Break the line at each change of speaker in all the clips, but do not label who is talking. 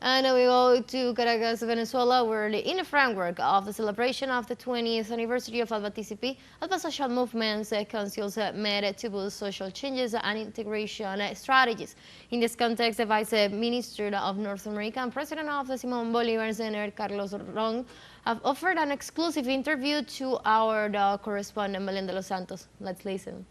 And we go to Caracas, Venezuela, where in the framework of the celebration of the 20th anniversary of Alba-TCP, Alba social movements councils met to boost social changes and integration strategies. In this context, the Vice Minister of North America and President of the Simón Bolívar Center, Carlos Ron, have offered an exclusive interview to our correspondent, Belen de Los Santos. Let's listen.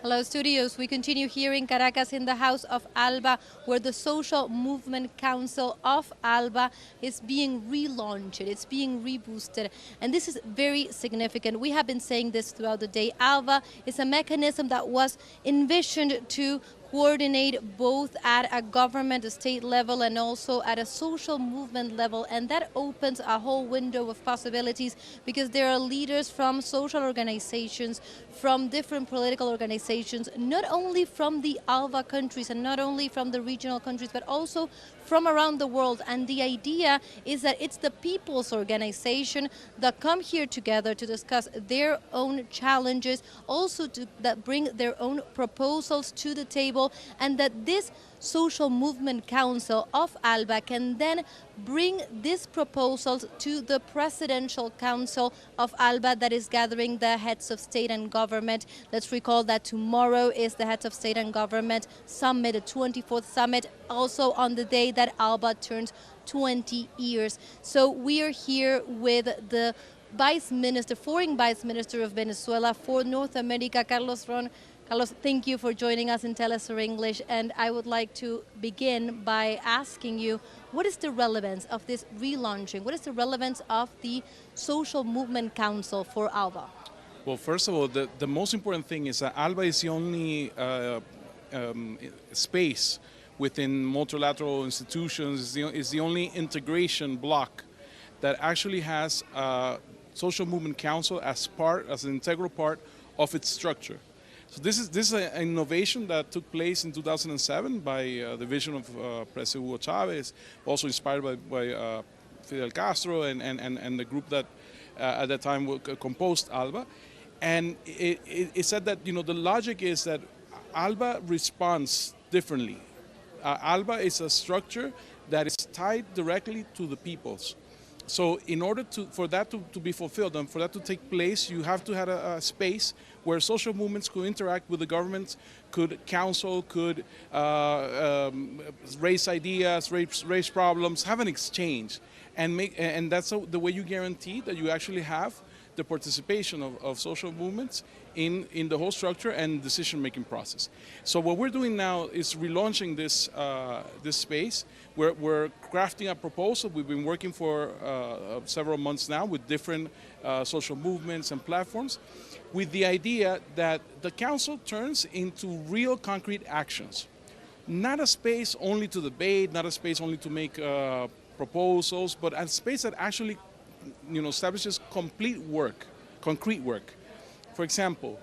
Hello, studios. We continue here in Caracas in the house of Alba, where the Social Movement Council of Alba is being relaunched. It's being reboosted. And this is very significant. We have been saying this throughout the day. Alba is a mechanism that was envisioned to coordinate both at a government, a state level, and also at a social movement level. And that opens a whole window of possibilities because there are leaders from social organizations, from different political organizations, not only from the ALBA countries and not only from the regional countries, but also from around the world. And the idea is that it's the people's organization that come here together to discuss their own challenges, also that bring their own proposals to the table, and that this Social Movement Council of Alba can then bring these proposals to the Presidential Council of Alba that is gathering the heads of state and government. Let's recall that tomorrow is the heads of state and government summit, the 24th summit, also on the day that Alba turns 20 years. So we are here with the Vice Minister, Foreign Vice Minister of Venezuela for North America, Carlos Ron. Carlos, thank you for joining us in TeleSUR English, and I would like to begin by asking you, what is the relevance of this relaunching? What is the relevance of the Social Movement Council for ALBA?
Well, first of all, the most important thing is that ALBA is the only space within multilateral institutions, is the only integration block that actually has a Social Movement Council as an integral part of its structure. So this is an innovation that took place in 2007 by the vision of President Hugo Chavez, also inspired by Fidel Castro and the group that at that time composed ALBA. And it said that, the logic is that ALBA responds differently. ALBA is a structure that is tied directly to the peoples. So in order for that to be fulfilled and for that to take place, you have to have a space where social movements could interact with the government, could counsel, could raise ideas, raise problems, have an exchange, and that's the way you guarantee that you actually have the participation of social movements in the whole structure and decision-making process. So what we're doing now is relaunching this space. We're crafting a proposal. We've been working for several months now with different social movements and platforms, with the idea that the council turns into real concrete actions. Not a space only to debate, not a space only to make proposals, but a space that actually establishes concrete work. For example,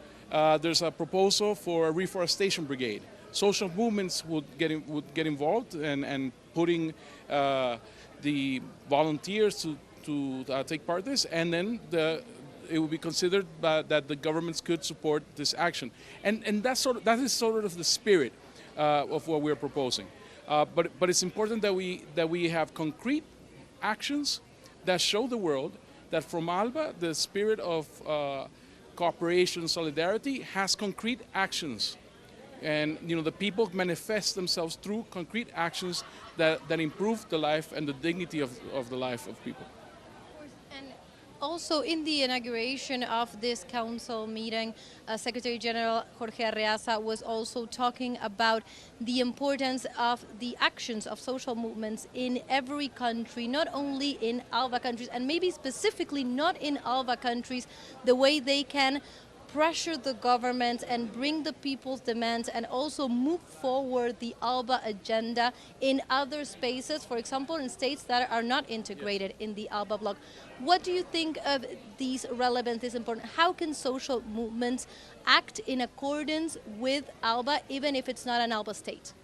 there's a proposal for a reforestation brigade. Social movements would get involved and putting the volunteers to take part in this, and then it would be considered that the governments could support this action. And that is sort of the spirit of what we're proposing. But it's important that we have concrete actions that show the world that from ALBA, the spirit of cooperation, solidarity has concrete actions. And the people manifest themselves through concrete actions that improve the life and the dignity of the life of people.
And also in the inauguration of this council meeting, Secretary General Jorge Arreaza was also talking about the importance of the actions of social movements in every country, not only in ALBA countries, and maybe specifically not in ALBA countries, the way they can pressure the government and bring the people's demands and also move forward the ALBA agenda in other spaces, for example, in states that are not integrated in the ALBA bloc. What do you think of these relevant, this important? How can social movements act in accordance with ALBA, even if it's not an ALBA state?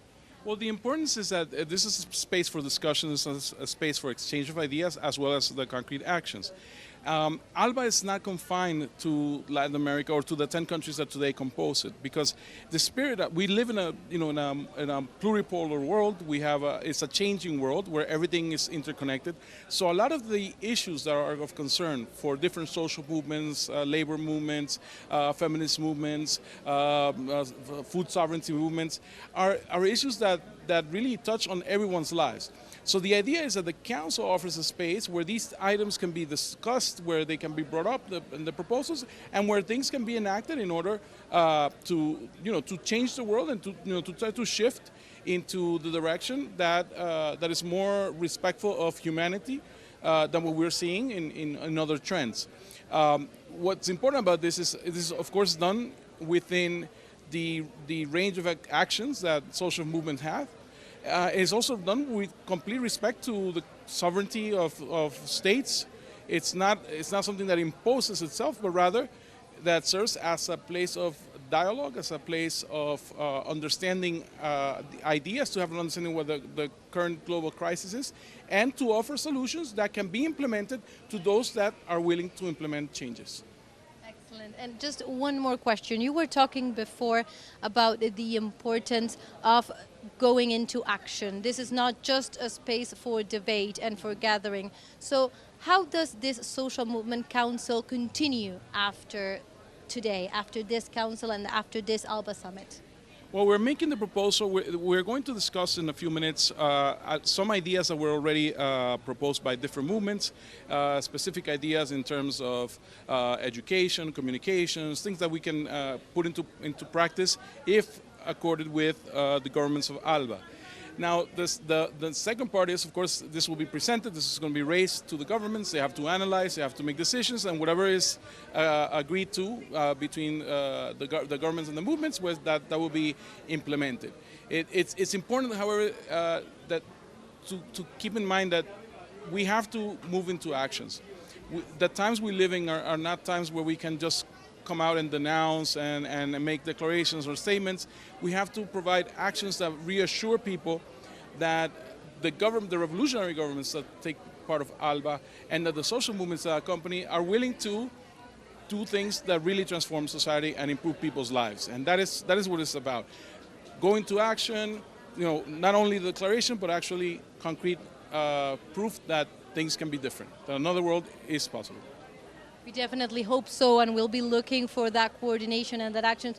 Well, the importance is that this is a space for discussion, this is a space for exchange of ideas, as well as the concrete actions. ALBA is not confined to Latin America or to the 10 countries that today compose it, because the spirit that we live in a pluripolar world. We have it's a changing world where everything is interconnected. So a lot of the issues that are of concern for different social movements, labor movements, feminist movements, food sovereignty movements, are issues that really touch on everyone's lives. So the idea is that the council offers a space where these items can be discussed, where they can be brought up in the proposals, and where things can be enacted in order to change the world and to try to shift into the direction that is more respectful of humanity than what we're seeing in other trends. What's important about this is it is of course done within the range of actions that social movements have. It's also done with complete respect to the sovereignty of states. It's not something that imposes itself, but rather that serves as a place of dialogue, as a place of understanding the ideas, to have an understanding what the current global crisis is, and to offer solutions that can be implemented to those that are willing to implement changes.
Excellent. And just one more question. You were talking before about the importance of going into action. This is not just a space for debate and for gathering. So how does this Social Movement Council continue after today, after this council and after this ALBA summit?
Well, we're making the proposal. We're going to discuss in a few minutes some ideas that were already proposed by different movements, specific ideas in terms of education, communications, things that we can put into practice if accorded with the governments of ALBA. Now, the second part is, of course, this will be presented. This is going to be raised to the governments. They have to analyze. They have to make decisions, and whatever is agreed to between the governments and the movements, that will be implemented. It's important, however, that to keep in mind that we have to move into actions. The times we live in are not times where we can just come out and denounce and make declarations or statements. We have to provide actions that reassure people that the revolutionary governments that take part of ALBA and that the social movements that accompany are willing to do things that really transform society and improve people's lives. And that is what it's about. Going to action, not only the declaration, but actually concrete proof that things can be different, that another world is possible.
We definitely hope so, and we'll be looking for that coordination and that action.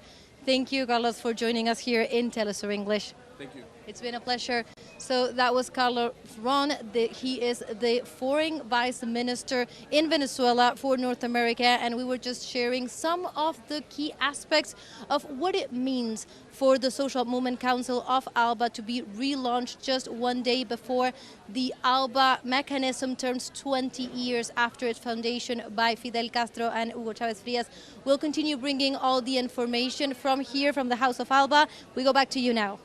Thank you, Carlos, for joining us here in TeleSUR English.
Thank you.
It's been a pleasure. So that was Carlos Ron. He is the Foreign Vice Minister in Venezuela for North America, and we were just sharing some of the key aspects of what it means for the Social Movement Council of ALBA to be relaunched just one day before the ALBA mechanism turns 20 years after its foundation by Fidel Castro and Hugo Chavez Frias. We'll continue bringing all the information from here, from the House of ALBA. We go back to you now.